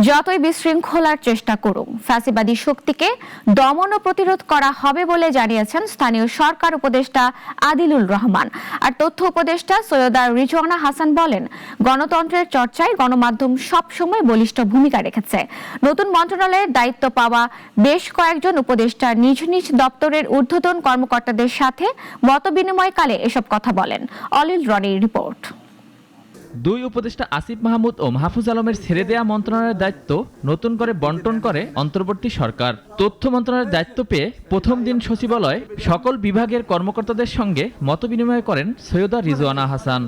যতই বিশৃঙ্খলার চেষ্টা করুক ফ্যাসিবাদী শক্তিকে দমন ও প্রতিরোধ করা হবে বলে জানিয়েছেন স্থানীয় সরকার উপদেষ্টা আদিলুর রহমান। আর তথ্য উপদেষ্টা সৈয়দা রিজওয়ানা হাসান বলেন, গণতন্ত্রের চর্চায় গণমাধ্যম সবসময় বলিষ্ঠ ভূমিকা রেখেছে। নতুন মন্ত্রণালয়ের দায়িত্ব পাওয়া বেশ কয়েকজন উপদেষ্টা নিজ নিজ দপ্তরের ঊর্ধ্বতন কর্মকর্তাদের সাথে মতবিনিময়কালে এসব কথা বলেন। অলিল রনির রিপোর্ট। দুই উপদেষ্টা আসিফ মাহমুদ ও মাহফুজ আলমের ছেড়ে দেয়া মন্ত্রণালয়ের দায়িত্ব নতুন করে বন্টন করে অন্তর্বর্তী সরকার। তথ্য মন্ত্রণালয়ের দায়িত্ব পেয়ে প্রথম দিন সচিবালয়ে সকল বিভাগের কর্মকর্তাদের সঙ্গে মতবিনিময় করেন সৈয়দা রিজওয়ানা হাসান।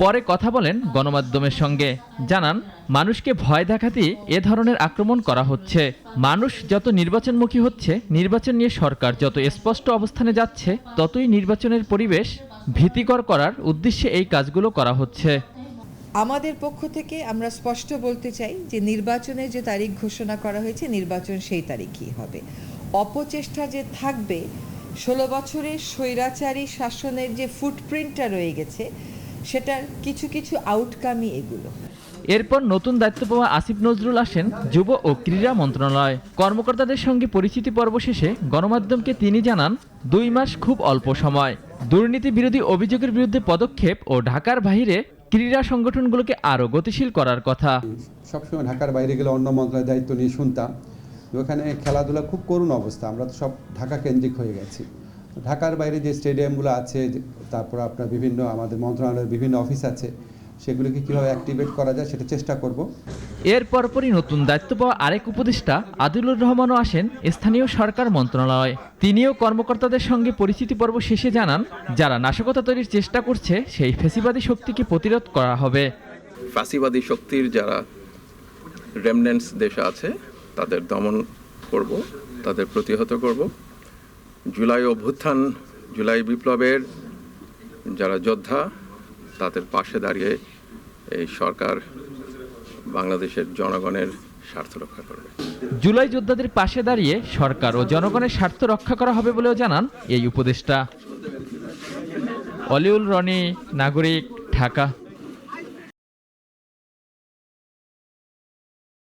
পরে কথা বলেন গণমাধ্যমের সঙ্গে, জানান মানুষকে ভয় দেখাতেই এ ধরনের আক্রমণ করা হচ্ছে। মানুষ যত নির্বাচনমুখী হচ্ছে, নির্বাচন নিয়ে সরকার যত স্পষ্ট অবস্থানে যাচ্ছে, ততই নির্বাচনের পরিবেশ ভীতিকর করার উদ্দেশ্যে এই কাজগুলো করা হচ্ছে। আমাদের পক্ষ থেকে আমরা স্পষ্ট বলতে চাই যে নির্বাচনের যে তারিখ ঘোষণা করা হয়েছে, নির্বাচন সেই তারিখই হবে। অপচেষ্টা যে থাকবে, 16 বছরের স্বৈরাচারী শাসনের যে ফুটপ্রিন্টটা রয়ে গেছে, সেটার কিছু কিছু আউটকামই এগুলো। এরপর নতুন দায়িত্ব পাওয়া আসিফ নজরুল আসেন যুব ও ক্রীড়া মন্ত্রণালয়। কর্মকর্তাদের সঙ্গে পরিচিতি পর্ব শেষে গণমাধ্যমকে তিনি জানান, 2 মাস খুব অল্প সময়। দুর্নীতি বিরোধী অভিযোগের বিরুদ্ধে পদক্ষেপ ও ঢাকার বাইরে ক্রীড়া সংগঠনগুলোকে আরও গতিশীল করার কথা। সবসময় ঢাকার বাইরে গেলে অন্য মন্ত্রণালয়ের দায়িত্ব নিয়ে শুনতাম, ওখানে খেলাধুলা খুব করুণ অবস্থা। আমরা তো সব ঢাকা কেন্দ্রিক হয়ে গেছি। ঢাকার বাইরে যে স্টেডিয়ামগুলো আছে, তারপর আপনার বিভিন্ন আমাদের মন্ত্রণালয়ের বিভিন্ন অফিস আছে, সেগুলোকে কীভাবে অ্যাক্টিভেট করা যায় সেটা চেষ্টা করব। এর পরপরই নতুন দায়িত্ব পাওয়া আরেক উপদেষ্টা আদিলুর রহমানও আসেন স্থানীয় সরকার মন্ত্রণালয়। তিনিও কর্মকর্তাদের সঙ্গে পরিচিতি পর্ব শেষে জানান, যারা নাশকতা তৈরির চেষ্টা করছে সেই ফ্যাসিবাদী শক্তিকে প্রতিরোধ করা হবে। ফ্যাসিবাদী শক্তির যারা রেমনেন্টস দেশে আছে, তাদের দমন করব, তাদের প্রতিহত করব। জুলাই অভ্যুত্থান, জুলাই বিপ্লবের যারা যোদ্ধা, তাদের পাশে দাঁড়িয়ে এই সরকার বাংলাদেশের জনগণের স্বার্থ রক্ষা করবে। জুলাই যোদ্ধাদের পাশে দাঁড়িয়ে সরকার ও জনগণের স্বার্থ রক্ষা করা হবে বলেও জানান এই উপদেষ্টা। অলিউল রনি, নাগরিক, ঢাকা।